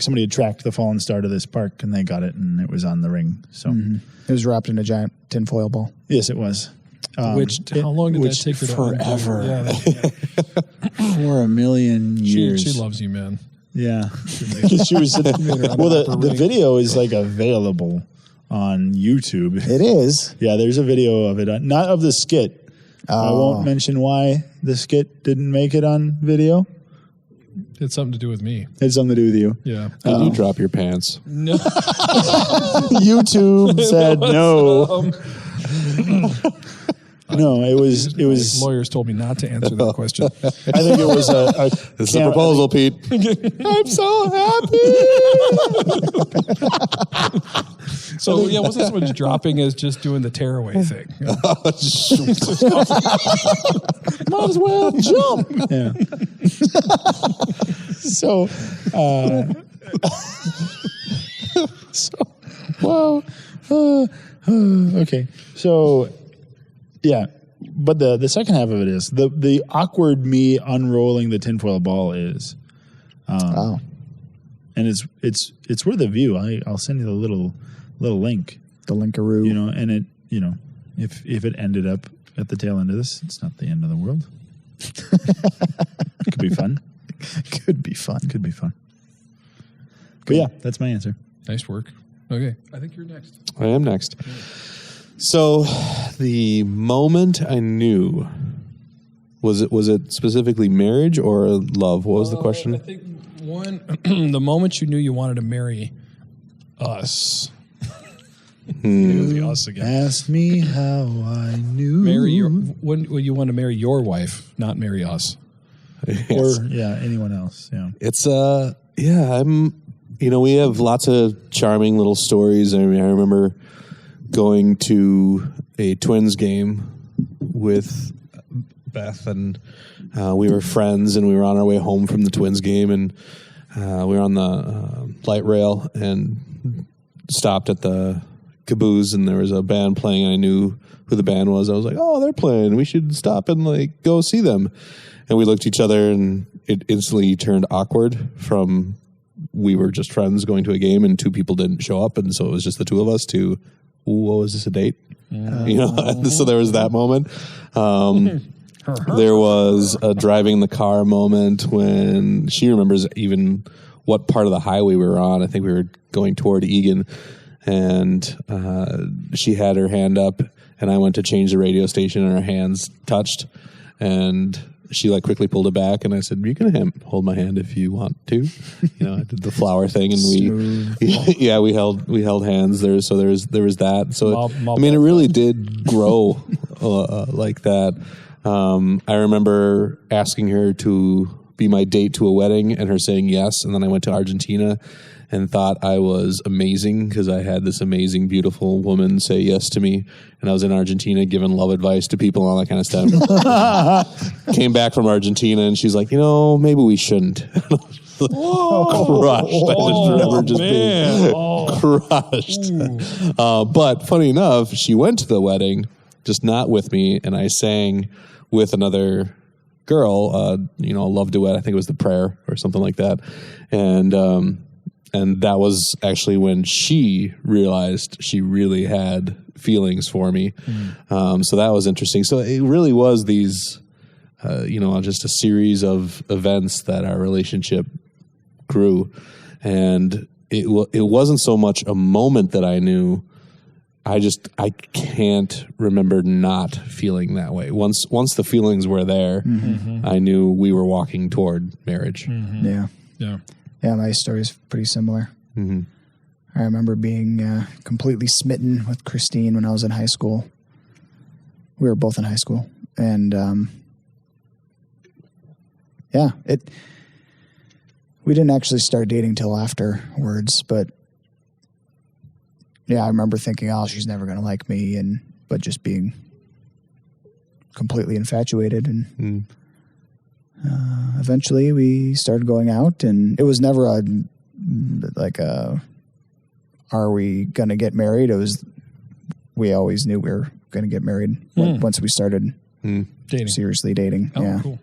[SPEAKER 4] somebody had tracked the fallen star to this park, and they got it, and it was on the ring. So
[SPEAKER 1] it was wrapped in a giant tinfoil ball.
[SPEAKER 4] Yes, it was.
[SPEAKER 3] How long did that take her to
[SPEAKER 4] forever.
[SPEAKER 3] Yeah,
[SPEAKER 4] for a million years.
[SPEAKER 3] She loves you, man.
[SPEAKER 4] Yeah. She was the video is like available on YouTube.
[SPEAKER 1] It is.
[SPEAKER 4] Yeah, there's a video of it. Not of the skit. I won't mention why the skit didn't make it on video.
[SPEAKER 3] It's something to do with me.
[SPEAKER 4] It's something to do with you.
[SPEAKER 3] Yeah.
[SPEAKER 2] Did you drop your pants?
[SPEAKER 3] No.
[SPEAKER 4] YouTube said no. No, it was.
[SPEAKER 3] Lawyers told me not to answer that question.
[SPEAKER 4] I think it was
[SPEAKER 2] This is a proposal, Pete.
[SPEAKER 4] I'm so happy.
[SPEAKER 3] So yeah, wasn't so much dropping as just doing the tearaway thing.
[SPEAKER 4] Might as well jump. Yeah. Okay. So, yeah, but the second half of it is the awkward me unrolling the tinfoil ball is, and it's worth a view. I'll send you the little link,
[SPEAKER 1] the linkaroo.
[SPEAKER 4] And it if it ended up at the tail end of this, it's not the end of the world. Could be fun.
[SPEAKER 1] Could be fun.
[SPEAKER 4] Could be fun. But yeah, that's my answer.
[SPEAKER 3] Nice work. Okay, I think you're next.
[SPEAKER 2] I am next. So, the moment I knew, was it specifically marriage or love? What was the question?
[SPEAKER 3] I think the moment you knew you wanted to marry us. The us again.
[SPEAKER 4] Ask me how I knew.
[SPEAKER 3] When you want to marry your wife, not marry us.
[SPEAKER 2] Yes.
[SPEAKER 4] Or anyone else. Yeah.
[SPEAKER 2] It's we have lots of charming little stories. I mean, I remember going to a Twins game with Beth, and we were friends, and we were on our way home from the Twins game, and we were on the light rail and stopped at the Caboose, and there was a band playing, and I knew who the band was. I was like, oh, they're playing. We should stop and go see them. And we looked at each other, and it instantly turned awkward from we were just friends going to a game and two people didn't show up. And so it was just the two of us to, what was this, a date? So there was that moment. There was a driving the car moment when she remembers even what part of the highway we were on. I think we were going toward Egan, and she had her hand up, and I went to change the radio station, and our hands touched, and she quickly pulled it back, and I said, "You can hold my hand if you want to." I did the flower thing, and we held hands. There was that. So it really did grow like that. I remember asking her to be my date to a wedding, and her saying yes. And then I went to Argentina and thought I was amazing because I had this amazing, beautiful woman say yes to me. And I was in Argentina giving love advice to people and all that kind of stuff. Came back from Argentina, and she's like, maybe we shouldn't. Crushed. I just remember being crushed. But funny enough, she went to the wedding, just not with me, and I sang with another girl, a love duet. I think it was The Prayer or something like that. And that was actually when she realized she really had feelings for me. So that was interesting. So it really was these, just a series of events that our relationship grew. And it wasn't so much a moment that I knew. I can't remember not feeling that way. Once the feelings were there, I knew we were walking toward marriage.
[SPEAKER 1] Yeah. Yeah, my story is pretty similar. I remember being completely smitten with Christine when I was in high school. We were both in high school. And, we didn't actually start dating till afterwards, but, I remember thinking, oh, she's never going to like me, but just being completely infatuated. And eventually we started going out, and it was never are we going to get married? It was, we always knew we were going to get married once we started seriously dating.
[SPEAKER 3] Oh, cool.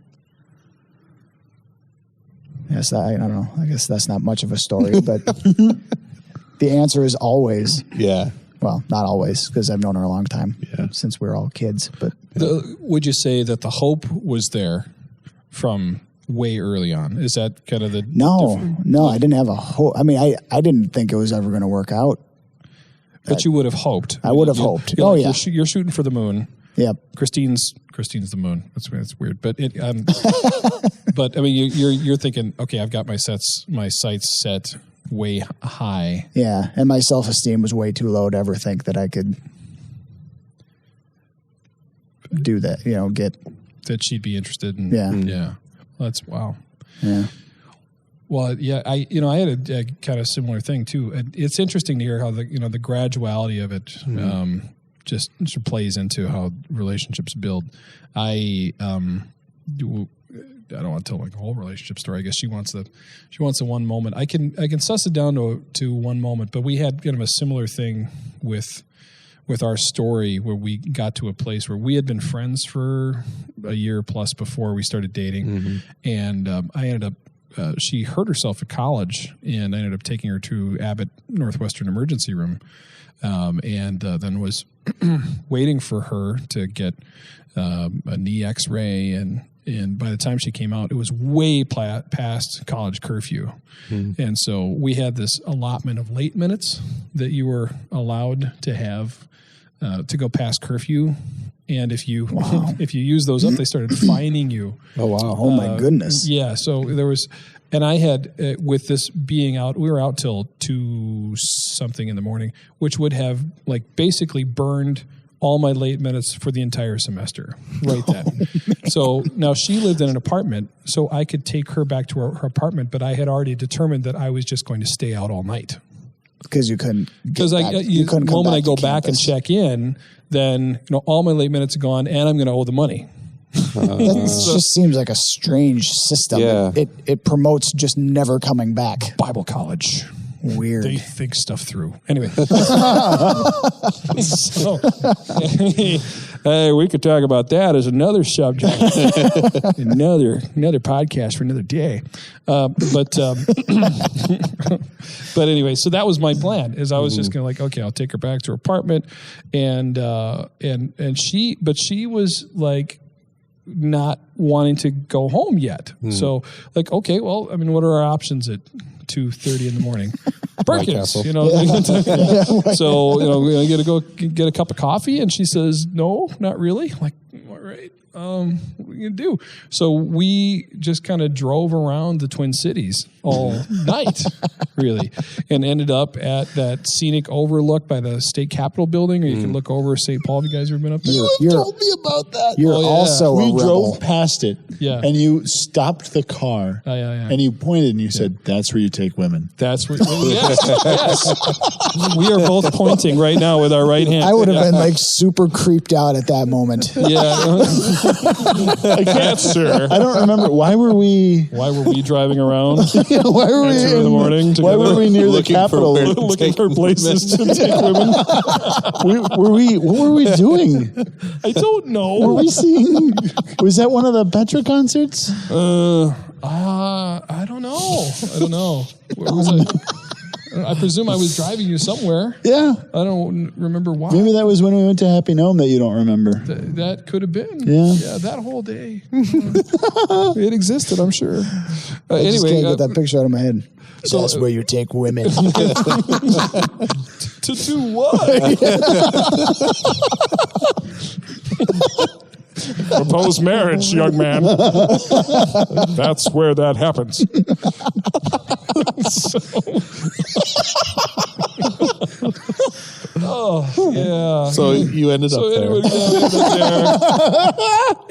[SPEAKER 1] Yes, I don't know. I guess that's not much of a story, but the answer is always.
[SPEAKER 2] Yeah.
[SPEAKER 1] Well, not always, because I've known her a long time since we were all kids. But
[SPEAKER 3] would you say that the hope was there from way early on? Is that kind of the
[SPEAKER 1] No, I didn't have a hope. I mean, I didn't think it was ever going to work out.
[SPEAKER 3] But you would have hoped.
[SPEAKER 1] I would have hoped.
[SPEAKER 3] You're shooting for the moon.
[SPEAKER 1] Yep.
[SPEAKER 3] Christine's the moon. That's weird. But but I mean, you're thinking, okay, I've got my sights set way high.
[SPEAKER 1] Yeah, and my self-esteem was way too low to ever think that I could do that. Get
[SPEAKER 3] that she'd be interested in.
[SPEAKER 1] Yeah.
[SPEAKER 3] Well, that's wow.
[SPEAKER 1] Yeah.
[SPEAKER 3] Well, yeah, I had a kind of similar thing too. And it's interesting to hear how the graduality of it just plays into how relationships build. I don't want to tell like a whole relationship story. I guess she wants the one moment. I can suss it down to one moment, but we had kind of a similar thing with with our story where we got to a place where we had been friends for a year plus before we started dating. And I ended up, she hurt herself at college, and I ended up taking her to Abbott Northwestern Emergency Room, and then was waiting for her to get a knee x-ray. And by the time she came out, it was way past college curfew. And so we had this allotment of late minutes that you were allowed to have to go past curfew. And if you use those up, they started fining you.
[SPEAKER 1] Oh, wow. Oh, my goodness.
[SPEAKER 3] Yeah. So there was, and I had, with this being out, we were out till 2 something in the morning, which would have like basically burned all my late minutes for the entire semester right then. So now she lived in an apartment, so I could take her back to her apartment, but I had already determined that I was just going to stay out all night.
[SPEAKER 1] Because you couldn't.
[SPEAKER 3] Because the moment I go back and check in, then all my late minutes are gone, and I'm going to owe the money.
[SPEAKER 1] That just seems like a strange system.
[SPEAKER 2] Yeah.
[SPEAKER 1] It promotes just never coming back.
[SPEAKER 3] Bible college.
[SPEAKER 1] Weird.
[SPEAKER 3] They think stuff through. Anyway. So, hey, we could talk about that as another subject. another podcast for another day. But anyway, so that was my plan. Is I was just going to like, okay, I'll take her back to her apartment, and she was like not wanting to go home yet. So like, okay, well, I mean, what are our options at 2:30 in the morning? Perkins, So, I got to go get a cup of coffee. And she says, no, not really. I'm like, all right. What are we going to do? So we just kind of drove around the Twin Cities all night, really, and ended up at that scenic overlook by the state capitol building, or you can look over St. Paul. Have you guys ever been up there?
[SPEAKER 4] You told me about that.
[SPEAKER 1] You're also
[SPEAKER 4] we
[SPEAKER 1] a rebel.
[SPEAKER 4] drove past it,
[SPEAKER 3] Yeah.
[SPEAKER 4] and you stopped the car, and you pointed and you said, "That's where you take women."
[SPEAKER 3] That's where. Yes. We are both pointing right now with our right hand.
[SPEAKER 1] I would have been like super creeped out at that moment.
[SPEAKER 3] Yeah.
[SPEAKER 4] I can't, sir. I don't remember. Why were we
[SPEAKER 3] driving around?
[SPEAKER 4] Why were we
[SPEAKER 3] at 2 in the morning?
[SPEAKER 4] Why were we near the Capitol?
[SPEAKER 3] Looking for places to take women.
[SPEAKER 4] What were we doing?
[SPEAKER 3] I don't know.
[SPEAKER 4] Were we seeing? Was that one of the Petra concerts?
[SPEAKER 3] I don't know. Where was I? I presume I was driving you somewhere.
[SPEAKER 4] Yeah.
[SPEAKER 3] I don't remember why.
[SPEAKER 4] Maybe that was when we went to Happy Gnome that you don't remember.
[SPEAKER 3] That could have been.
[SPEAKER 4] Yeah.
[SPEAKER 3] That whole day. It existed, I'm sure.
[SPEAKER 1] I just
[SPEAKER 3] Anyway.
[SPEAKER 1] can't get that picture out of my head. So that's where you take women.
[SPEAKER 3] To do what? Propose marriage, young man. That's where that happens.
[SPEAKER 2] So you ended up there.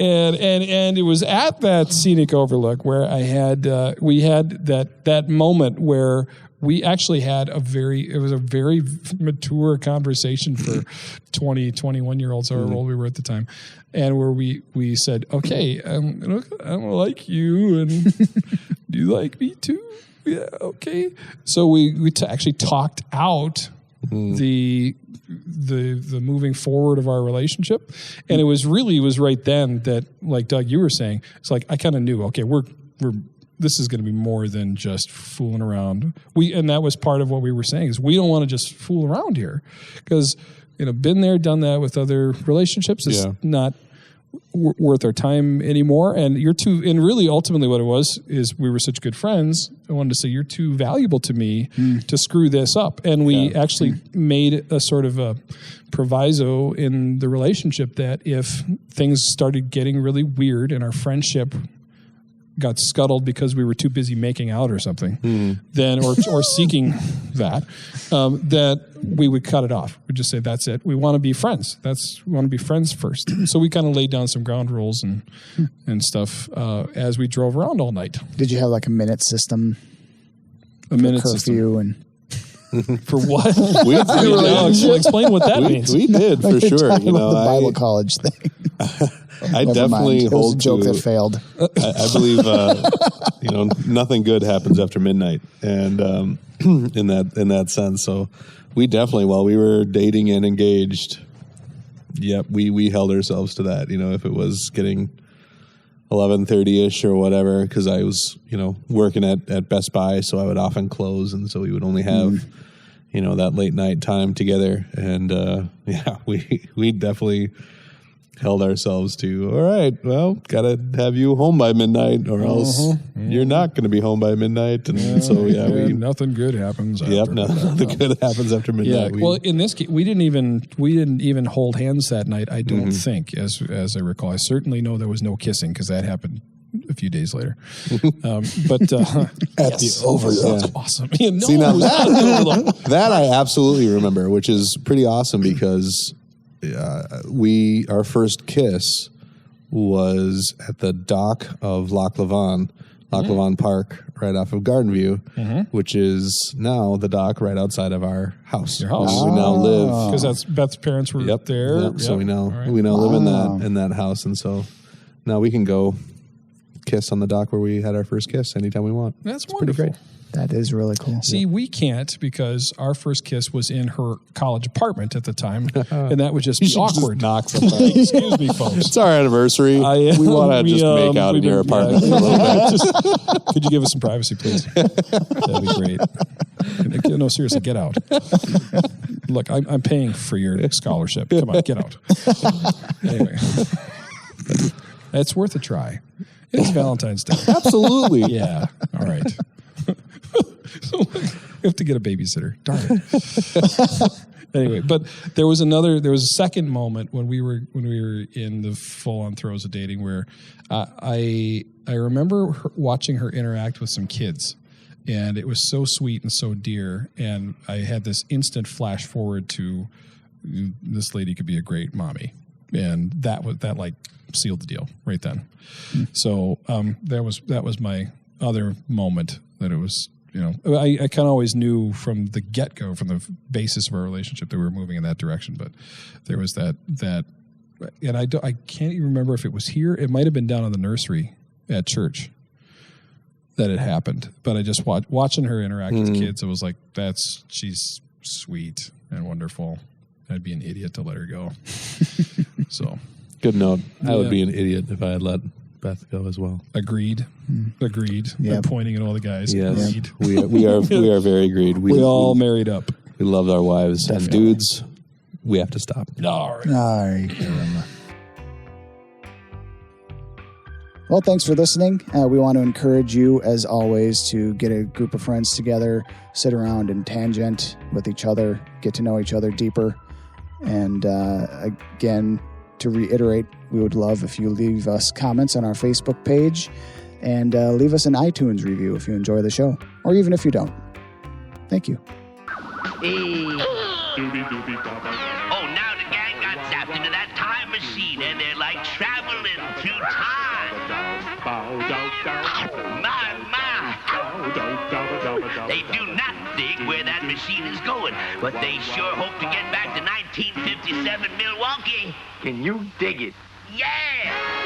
[SPEAKER 3] Anyway, and it was at that scenic overlook where we had that moment where we actually had a very mature conversation for 20, 21-year-olds, however old we were at the time. And where we said, okay, I don't like you, and do you like me too? Yeah, okay. So we actually talked out the moving forward of our relationship. And it was right then that, like Doug, you were saying, it's like, I kind of knew, okay, this is going to be more than just fooling around. And that was part of what we were saying, is we don't want to just fool around here, because, been there, done that with other relationships. It's not worth our time anymore. And and really ultimately what it was is we were such good friends. I wanted to say, you're too valuable to me to screw this up. And we actually made a sort of a proviso in the relationship that if things started getting really weird and our friendship got scuttled because we were too busy making out or something, then or seeking that we would cut it off. We'd just say, that's it. We want to be friends. We want to be friends first. So we kind of laid down some ground rules and stuff as we drove around all night.
[SPEAKER 1] Did you have like a minute system?
[SPEAKER 3] A minute
[SPEAKER 1] curfew
[SPEAKER 3] system.
[SPEAKER 1] And
[SPEAKER 3] for what?
[SPEAKER 2] Explain
[SPEAKER 3] what that means.
[SPEAKER 2] We did for sure.
[SPEAKER 1] The Bible college thing.
[SPEAKER 2] I definitely
[SPEAKER 1] hold. It was a joke that failed.
[SPEAKER 2] I believe nothing good happens after midnight, and in that sense. So we definitely, while we were dating and engaged, Yep, we held ourselves to that. If it was getting 11:30ish or whatever, because I was working at Best Buy, so I would often close, and so we would only have that late night time together. And we definitely held ourselves to, all right, well, gotta have you home by midnight, or else you're not going to be home by midnight. And so
[SPEAKER 3] nothing good happens.
[SPEAKER 2] Yep, nothing good happens after midnight.
[SPEAKER 3] Yeah, well, in this case, we didn't even hold hands that night. I don't think, as I recall. I certainly know there was no kissing, because that happened a few days later. But
[SPEAKER 2] at the Overlook,
[SPEAKER 3] that's awesome. No,
[SPEAKER 2] see, now that I absolutely remember, which is pretty awesome, because our first kiss was at the dock of Loch Levin Park, right off of Garden View, which is now the dock right outside of our house.
[SPEAKER 3] Your house.
[SPEAKER 2] We now live,
[SPEAKER 3] because that's Beth's parents were there.
[SPEAKER 2] Yep. So we now live in that house, and so now we can go kiss on the dock where we had our first kiss anytime we want.
[SPEAKER 3] That's
[SPEAKER 2] it's
[SPEAKER 3] wonderful.
[SPEAKER 2] Pretty great.
[SPEAKER 1] That is really cool.
[SPEAKER 3] See, we can't, because our first kiss was in her college apartment at the time, and that would just be awkward. Excuse me, folks.
[SPEAKER 2] It's our annivery. We want to just make out in your apartment for a little bit.
[SPEAKER 3] Could you give us some privacy, please? That'd be great. No, seriously, get out. Look, I'm paying for your scholarship. Come on, get out. Anyway, it's worth a try. It's Valentine's Day.
[SPEAKER 2] Absolutely.
[SPEAKER 3] Yeah. All right. We have to get a babysitter. Darn it. Anyway, but there was a second moment when we were in the full-on throes of dating, where I remember watching her interact with some kids, and it was so sweet and so dear, and I had this instant flash forward to, this lady could be a great mommy, and that like sealed the deal right then. So that was my other moment, that it was. I kind of always knew from the get-go, from the basis of our relationship, that we were moving in that direction. But there was that, and I can't even remember if it was here. It might have been down in the nursery at church that it happened. But I just watching her interact with kids, it was like, she's sweet and wonderful. I'd be an idiot to let her go. So
[SPEAKER 2] good note. I would be an idiot if I had let Beth go as well.
[SPEAKER 3] Agreed.
[SPEAKER 1] Yep.
[SPEAKER 3] I'm pointing at all the guys.
[SPEAKER 2] Yes.
[SPEAKER 3] Agreed.
[SPEAKER 2] We are very agreed.
[SPEAKER 3] We all married up.
[SPEAKER 2] We love our wives.
[SPEAKER 1] Definitely.
[SPEAKER 2] And dudes, we have to stop.
[SPEAKER 3] All right.
[SPEAKER 1] Well, thanks for listening. We want to encourage you, as always, to get a group of friends together, sit around and tangent with each other, get to know each other deeper. And again, to reiterate, we would love if you leave us comments on our Facebook page, and leave us an iTunes review if you enjoy the show, or even if you don't. Thank you.
[SPEAKER 5] Hey. Oh, now the gang got zapped into that time machine, and they're like traveling through time. My. They do not dig where that machine is going, but they sure hope to get back to 1957 Milwaukee.
[SPEAKER 6] Can you dig it?
[SPEAKER 5] Yeah!